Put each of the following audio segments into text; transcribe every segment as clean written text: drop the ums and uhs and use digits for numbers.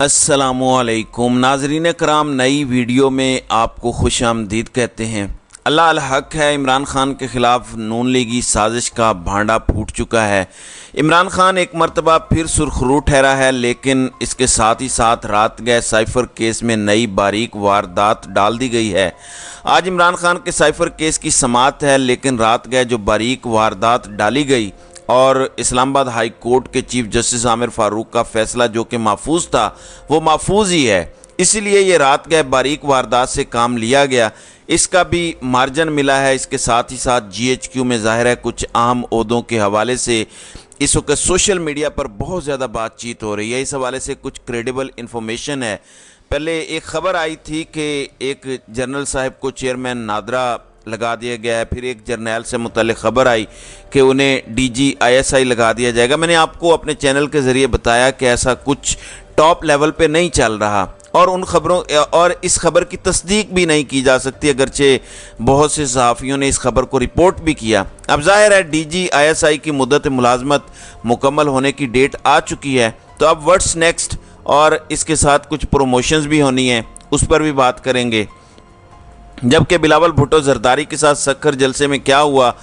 अस्सलामुअलैकुम नाजरीन कराम, नई वीडियो में आपको खुश आमदीद कहते हैं। अल्लाह अल हक है, इमरान खान के ख़िलाफ़ नून लीगी साजिश का भांडा फूट चुका है। इमरान खान एक मरतबा फिर सुर्खरू ठहरा है, लेकिन इसके साथ ही साथ रात गए साइफ़र केस में नई बारीक वारदात डाल दी गई है। आज इमरान खान के साइफ़र केस की समाअत है, लेकिन रात गए जो बारीक वारदात डाली गई और इस्लामाबाद हाई कोर्ट के चीफ जस्टिस आमिर फ़ारूक का फ़ैसला जो कि महफूज था वो महफूज ही है, इसीलिए ये रात गए बारीक वारदात से काम लिया गया। इसका भी मार्जन मिला है। इसके साथ ही साथ GHQ में ज़ाहिर है कुछ अहम ओहदों के हवाले से इस वक्त सोशल मीडिया पर बहुत ज़्यादा बातचीत हो रही है। इस हवाले से कुछ क्रेडिबल इंफॉर्मेशन है। पहले एक ख़बर आई थी कि एक जनरल साहब को चेयरमैन नादरा लगा दिया गया है, फिर एक जर्नैल से मुतल्लिक़ ख़बर आई कि उन्हें DG ISI लगा दिया जाएगा। मैंने आपको अपने चैनल के ज़रिए बताया कि ऐसा कुछ टॉप लेवल पे नहीं चल रहा और उन खबरों और इस खबर की तस्दीक भी नहीं की जा सकती, अगरचे बहुत से सहाफ़ियों ने इस खबर को रिपोर्ट भी किया। अब ज़ाहिर है DG ISI की मुद्दत मुलाजमत मुकम्मल होने की डेट आ चुकी है, तो अब व्हाट्स नेक्स्ट और इसके साथ कुछ प्रमोशंस भी होनी है, उस पर भी बात करेंगे। जबकि बिलावल भुट्टो जरदारी के साथ सक्खर जलसे में क्या हुआ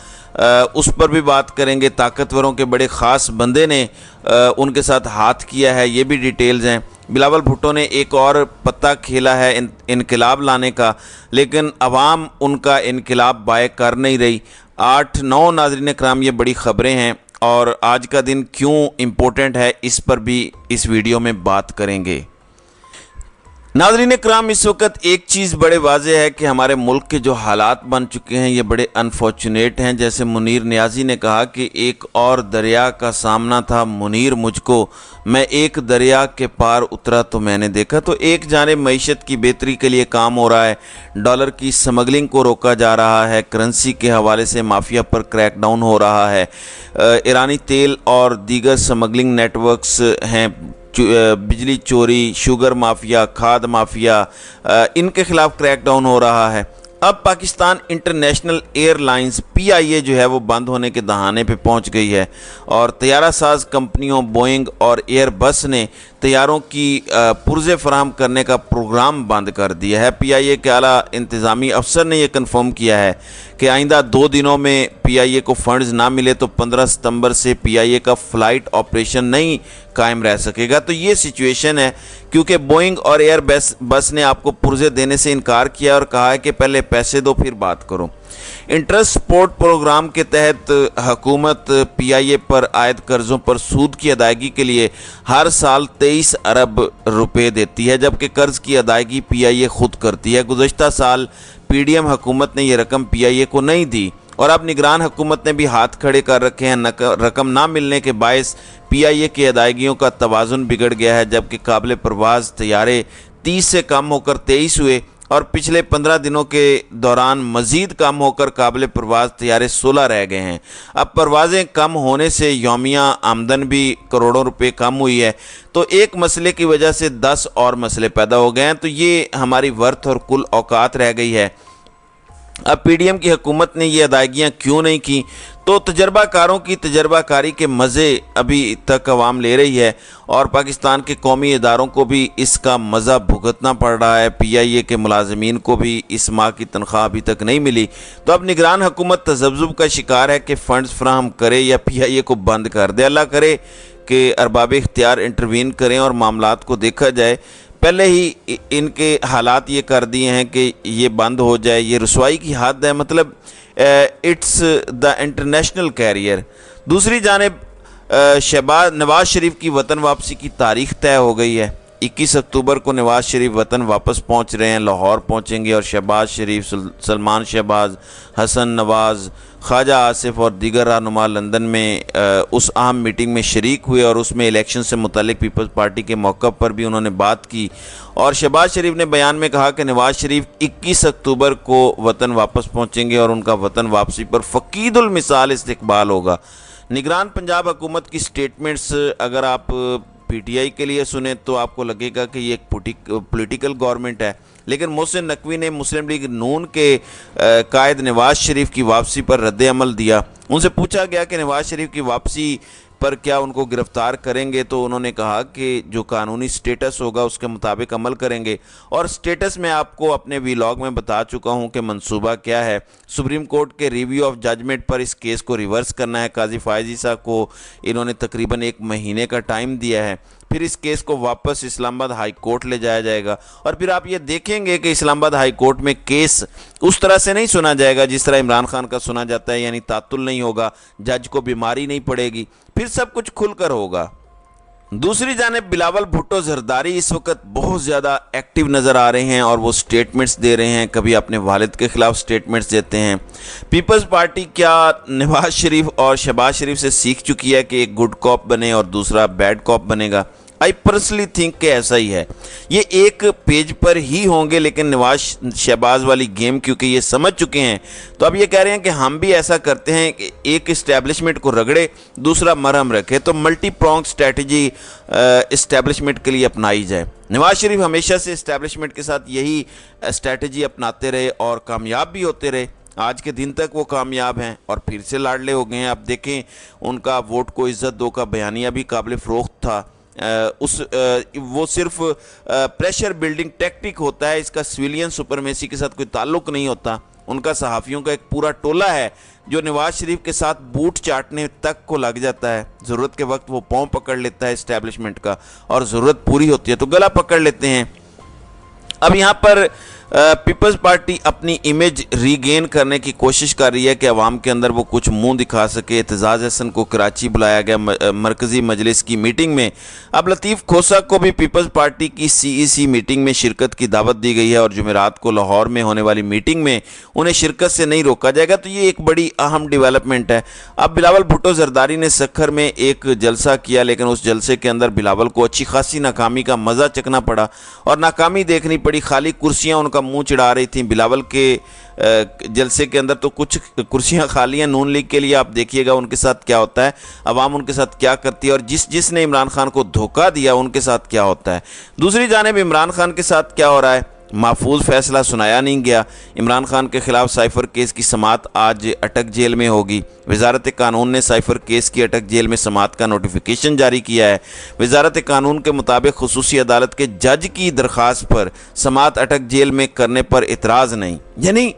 उस पर भी बात करेंगे। ताकतवरों के बड़े ख़ास बंदे ने उनके साथ हाथ किया है, ये भी डिटेल्स हैं। बिलावल भुट्टो ने एक और पत्ता खेला है इनकलाब लाने का, लेकिन अवाम उनका इनकलाब बाय कर नहीं रही। 8-9 नाज़रीन कराम, ये बड़ी ख़बरें हैं और आज का दिन क्यों इम्पोर्टेंट है इस पर भी इस वीडियो में बात करेंगे। नाज़रीन कराम, इस वक्त एक चीज़ बड़े वाज़ेह है कि हमारे मुल्क के जो हालात बन चुके हैं ये बड़े अनफॉर्चुनेट हैं। जैसे मुनीर नियाज़ी ने कहा कि एक और दरिया का सामना था मुनीर मुझको, मैं एक दरिया के पार उतरा तो मैंने देखा। तो एक जानिब मईशत की बेहतरी के लिए काम हो रहा है, डॉलर की स्मगलिंग को रोका जा रहा है, करेंसी के हवाले से माफिया पर क्रैकडाउन हो रहा है, ईरानी तेल और दीगर स्मगलिंग नेटवर्क्स हैं, बिजली चोरी, शुगर माफिया, खाद माफिया, इनके खिलाफ क्रैकडाउन हो रहा है। अब पाकिस्तान इंटरनेशनल एयरलाइंस PIA जो है वो बंद होने के दहाने पे पहुंच गई है और तैयारा साज कंपनियों बोइंग और एयरबस ने तैयारों की पुर्ज़े फराहम करने का प्रोग्राम बंद कर दिया है। PIA के आला इंतज़ामी अफसर ने यह कन्फर्म किया है कि आइंदा 2 दिनों में PIA को फंड्स ना मिले तो 15 सितंबर से PIA का फ़्लाइट ऑपरेशन नहीं कायम रह सकेगा। तो ये सिचुएशन है, क्योंकि बोइंग और एयरबस ने आपको पुर्ज़े देने से इनकार किया और कहा है कि पहले पैसे दो फिर बात करो। इंटरेस्ट सपोर्ट प्रोग्राम के तहत हुकूमत PIA पर आयद कर्ज़ों पर सूद की अदायगी के लिए हर साल 23 अरब रुपए देती है, जबकि कर्ज़ की अदायगी PIA खुद करती है। गुज़श्ता साल PDM हुकूमत ने यह रकम PIA को नहीं दी और अब निगरान हुकूमत ने भी हाथ खड़े कर रखे हैं। रकम ना मिलने के बायस PIA की अदायगियों का तवाज़ुन बिगड़ गया है, जबकि काबिल परवाज़ तैयारे 30 से कम होकर 23 हुए और पिछले 15 दिनों के दौरान मज़ीद कम होकर काबिल परवाज़ तैयारे 16 रह गए हैं। अब परवाज़ें कम होने से यौमिया आमदन भी करोड़ों रुपए कम हुई है, तो एक मसले की वजह से 10 और मसले पैदा हो गए हैं। तो ये हमारी वर्थ और कुल औकात रह गई है। अब PDM की हुकूमत ने ये अदायगियाँ क्यों नहीं की? तो तजर्बाकारों की तजर्बाकारी के मज़े अभी तक अवाम ले रही है और पाकिस्तान के कौमी इदारों को भी इसका मज़ा भुगतना पड़ रहा है। PIA के मुलाजमीन को भी इस माह की तनख्वाह अभी तक नहीं मिली। तो अब निगरान हुकूमत तज़ब्ज़ुब का शिकार है कि फ़ंड्स फ्राहम करे या PIA को बंद कर दे। अल्लाह करे कि अरबाब इख्तियार इंटरवीन करें और मामलात को देखा जाए। पहले ही इनके हालात ये कर दिए हैं कि ये बंद हो जाए, ये रसवाई की हद है। मतलब इट्स द इंटरनेशनल कैरियर। दूसरी जानिब नवाज़ शरीफ की वतन वापसी की तारीख़ तय हो गई है। 21 अक्टूबर को नवाज़ शरीफ वतन वापस पहुंच रहे हैं, लाहौर पहुंचेंगे और शहबाज शरीफ, सलमान शहबाज, हसन नवाज़, ख्वाजा आसिफ और दीगर रहनुमा लंदन में उस अहम मीटिंग में शरीक हुए और उसमें इलेक्शन से मुतल्लिक पीपल्स पार्टी के मौक़िफ़ पर भी उन्होंने बात की। और शहबाज शरीफ ने बयान में कहा कि नवाज़ शरीफ 21 अक्टूबर को वतन वापस पहुँचेंगे और उनका वतन वापसी पर फ़कीदुल मिसाल इस्तकबाल होगा। निगरान पंजाब हुकूमत की स्टेटमेंट्स अगर आप PTI के लिए सुने तो आपको लगेगा कि ये एक पॉलिटिकल गवर्नमेंट है, लेकिन मोहसिन नकवी ने मुस्लिम लीग नून के कायद नवाज़ शरीफ की वापसी पर रद्द अमल दिया। उनसे पूछा गया कि नवाज़ शरीफ की वापसी पर क्या उनको गिरफ्तार करेंगे, तो उन्होंने कहा कि जो कानूनी स्टेटस होगा उसके मुताबिक अमल करेंगे। और स्टेटस मैं आपको अपने वीलॉग में बता चुका हूं कि मंसूबा क्या है। सुप्रीम कोर्ट के रिव्यू ऑफ जजमेंट पर इस केस को रिवर्स करना है। काजी फायजी साहब को इन्होंने तकरीबन 1 महीने का टाइम दिया है। फिर इस केस को वापस इस्लामाबाद हाई कोर्ट ले जाया जाएगा और फिर आप ये देखेंगे कि इस्लामाबाद हाई कोर्ट में केस उस तरह से नहीं सुना जाएगा जिस तरह इमरान खान का सुना जाता है, यानी तातुल नहीं होगा, जज को बीमारी नहीं पड़ेगी, फिर सब कुछ खुलकर होगा। दूसरी जानिब बिलावल भुट्टो जरदारी इस वक्त बहुत ज़्यादा एक्टिव नज़र आ रहे हैं और वो स्टेटमेंट्स दे रहे हैं, कभी अपने वालिद के ख़िलाफ़ स्टेटमेंट्स देते हैं। पीपल्स पार्टी क्या नवाज शरीफ और शहबाज शरीफ से सीख चुकी है कि एक गुड कॉप बने और दूसरा बैड कॉप बनेगा? आई पर्सनली थिंक कि ऐसा ही है। ये एक पेज पर ही होंगे, लेकिन नवाज शहबाज वाली गेम क्योंकि ये समझ चुके हैं, तो अब ये कह रहे हैं कि हम भी ऐसा करते हैं कि एक इस्टेब्लिशमेंट को रगड़े, दूसरा मरहम रखे, तो मल्टी प्रोंग स्ट्रेटजी इस्टेब्लिशमेंट के लिए अपनाई जाए। नवाज शरीफ हमेशा से इस्टेब्लिशमेंट के साथ यही स्ट्रेटजी अपनाते रहे और कामयाब भी होते रहे। आज के दिन तक वो कामयाब हैं और फिर से लाडले हो गए हैं। आप देखें, उनका वोट को इज्जत दो का बयानिया भी काबिल फ़रोख्त था। वो सिर्फ प्रेशर बिल्डिंग टैक्टिक होता है, इसका सिविलियन सुपरमेसी के साथ कोई ताल्लुक नहीं होता। उनका सहाफ़ियों का एक पूरा टोला है जो नवाज शरीफ के साथ बूट चाटने तक को लग जाता है। ज़रूरत के वक्त वो पाँव पकड़ लेता है इस्टेब्लिशमेंट का, और ज़रूरत पूरी होती है तो गला पकड़ लेते हैं। अब यहाँ पर पीपल्स पार्टी अपनी इमेज रीगेन करने की कोशिश कर रही है कि अवाम के अंदर वो कुछ मुंह दिखा सके। एतजाज़ हसन को कराची बुलाया गया मरकज़ी मजलिस की मीटिंग में। अब लतीफ़ खोसा को भी पीपल्स पार्टी की CEC मीटिंग में शिरकत की दावत दी गई है और जुमेरात को लाहौर में होने वाली मीटिंग में उन्हें शिरकत से नहीं रोका जाएगा। तो ये एक बड़ी अहम डेवलपमेंट है। अब बिलावल भुट्टो जरदारी ने सखर में एक जलसा किया, लेकिन उस जलसे के अंदर बिलावल को अच्छी खासी नाकामी का मज़ा चखना पड़ा और नाकामी देखनी पड़ी। खाली कुर्सियाँ उनका मुंह चिढ़ा रही थी। बिलावल के जलसे के अंदर तो कुछ कुर्सियां खाली हैं नून लीग के लिए। आप देखिएगा उनके साथ क्या होता है, अवाम उनके साथ क्या करती है और जिसने इमरान खान को धोखा दिया उनके साथ क्या होता है। दूसरी जानिब इमरान खान के साथ क्या हो रहा है, महफूज फैसला सुनाया नहीं गया। इमरान खान के खिलाफ साइफर केस की समाअत आज अटक जेल में होगी। वजारत कानून ने साइफर केस की अटक जेल में समाअत का नोटिफिकेशन जारी किया है। वजारत कानून के मुताबिक खुसूसी अदालत के जज की दरख्वास्त पर समाअत अटक जेल में करने पर इतराज़ नहीं, यानी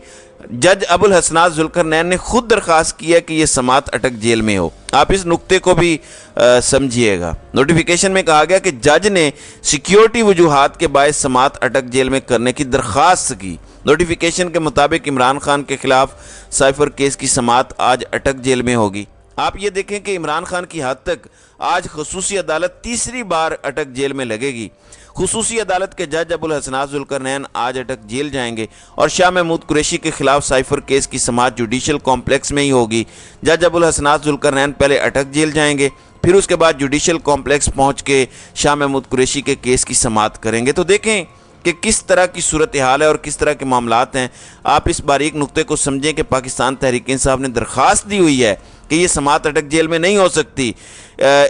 जज अबुल हसनात जुल्करनैन ने खुद दरख्वास्त की है कि यह समाअत अटक जेल में हो। आप इस नुक्ते को भी समझिएगा। नोटिफिकेशन में कहा गया कि जज ने सिक्योरिटी वजूहात के बायस समाअत अटक जेल में करने की दरख्वास्त की। नोटिफिकेशन के मुताबिक इमरान खान के खिलाफ साइफर केस की समाअत आज अटक जेल में होगी। आप ये देखें कि इमरान खान की हद तक आज खुसूसी अदालत तीसरी बार अटक जेल में लगेगी। खुसूसी अदालत के जज अबुल हसनात जुल्करनैन आज अटक जेल जाएंगे और शाह महमूद कुरैशी के खिलाफ साइफर केस की समाअत जुडिशल कॉम्प्लेक्स में ही होगी। जज अबुल हसनात जुल्करनैन पहले अटक जेल जाएंगे, फिर उसके बाद जुडिशल कॉम्प्लेक्स पहुंच के शाह महमूद कुरैशी के केस की समाअत करेंगे। तो देखें कि किस तरह की सूरत हाल है और किस तरह के मामलात हैं। आप इस बारीक नुक्ते को समझें कि पाकिस्तान तहरीक इंसाफ ने दरख्वास्त दी हुई है कि ये समाअत अटक जेल में नहीं हो सकती।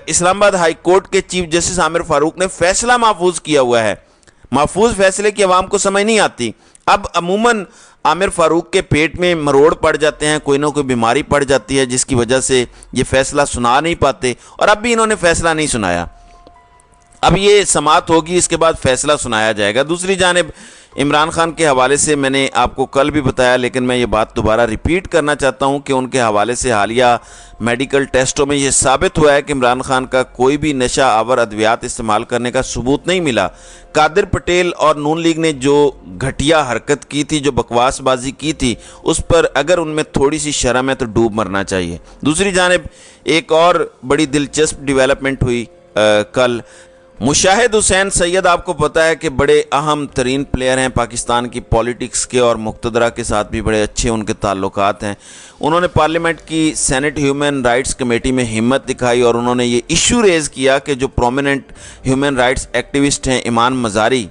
इस्लामाबाद हाई कोर्ट के चीफ जस्टिस आमिर फारूक ने फैसला महफूज किया हुआ है। महफूज फैसले की आवाम को समझ नहीं आती। अब अमूमन आमिर फारूक के पेट में मरोड़ पड़ जाते हैं, कोई ना कोई बीमारी पड़ जाती है जिसकी वजह से ये फैसला सुना नहीं पाते, और अब भी इन्होंने फैसला नहीं सुनाया। अब ये समाअत होगी, इसके बाद फैसला सुनाया जाएगा। दूसरी जानिब इमरान खान के हवाले से मैंने आपको कल भी बताया, लेकिन मैं ये बात दोबारा रिपीट करना चाहता हूँ कि उनके हवाले से हालिया मेडिकल टेस्टों में ये साबित हुआ है कि इमरान खान का कोई भी नशा आवर अद्वियात इस्तेमाल करने का सबूत नहीं मिला। कादिर पटेल और नून लीग ने जो घटिया हरकत की थी, जो बकवासबाजी की थी, उस पर अगर उनमें थोड़ी सी शर्म है तो डूब मरना चाहिए। दूसरी जानिब एक और बड़ी दिलचस्प डेवलपमेंट हुई कल। मुशाहिद हुसैन सैयद, आपको पता है कि बड़े अहम तरीन प्लेयर हैं पाकिस्तान की पॉलिटिक्स के, और मुक्तदरा के साथ भी बड़े अच्छे उनके ताल्लुकात हैं। उन्होंने पार्लियामेंट की सेनेट ह्यूमन राइट्स कमेटी में हिम्मत दिखाई और उन्होंने ये इशू रेज़ किया कि जो प्रोमिनेंट ह्यूमन राइट्स एक्टिविस्ट हैं ईमान मज़ारी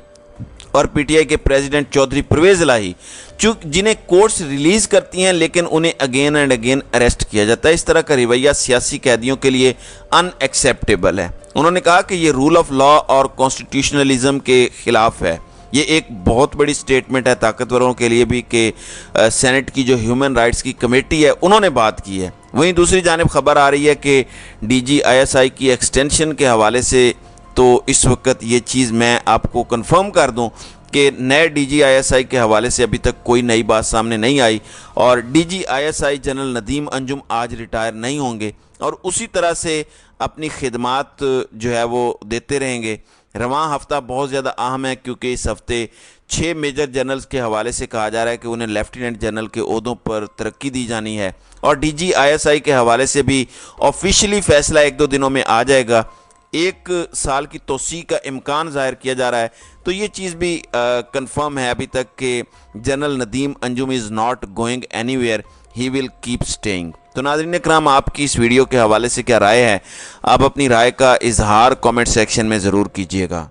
और PTI के प्रेसिडेंट चौधरी परवेज़ इलाही, जिन्हें कोर्ट्स रिलीज़ करती हैं लेकिन उन्हें अगेन एंड अगेन अरेस्ट किया जाता है, इस तरह का रवैया सियासी कैदियों के लिए अनएक्सेप्टेबल है। उन्होंने कहा कि ये रूल ऑफ लॉ और कॉन्स्टिट्यूशनलिज्म के ख़िलाफ़ है। یہ ایک بہت بڑی سٹیٹمنٹ ہے طاقتوروں کے لیے بھی کہ سینٹ کی جو ہیومن رائٹس کی کمیٹی ہے انہوں نے بات کی ہے۔ وہیں دوسری جانب خبر آ رہی ہے کہ ڈی جی آئی ایس آئی کی ایکسٹینشن کے حوالے سے تو اس وقت یہ چیز میں آپ کو کنفرم کر دوں کہ نئے ڈی جی آئی ایس آئی کے حوالے سے ابھی تک کوئی نئی بات سامنے نہیں آئی، اور D G I S I general Nadeem Anjum آج ریٹائر نہیں ہوں گے اور اسی طرح سے اپنی خدمات جو ہے وہ دیتے رہیں گے۔ رواں ہفتہ بہت زیادہ اہم ہے کیونکہ اس ہفتے 6 میجر جنرلز کے حوالے سے کہا جا رہا ہے کہ انہیں لیفٹیننٹ جنرل کے عہدوں پر ترقی دی جانی ہے، اور ڈی جی آئی ایس آئی کے حوالے سے بھی آفیشلی فیصلہ 1-2 دنوں میں آ جائے گا۔ 1 سال کی توسیع کا امکان ظاہر کیا جا رہا ہے، تو یہ چیز بھی کنفرم ہے ابھی تک کہ general Nadeem Anjum is not going any where, he will keep staying. تو ناظرین کرام، آپ کی اس ویڈیو کے حوالے سے کیا رائے ہے؟ آپ اپنی رائے کا اظہار کامنٹ سیکشن میں ضرور کیجیے گا۔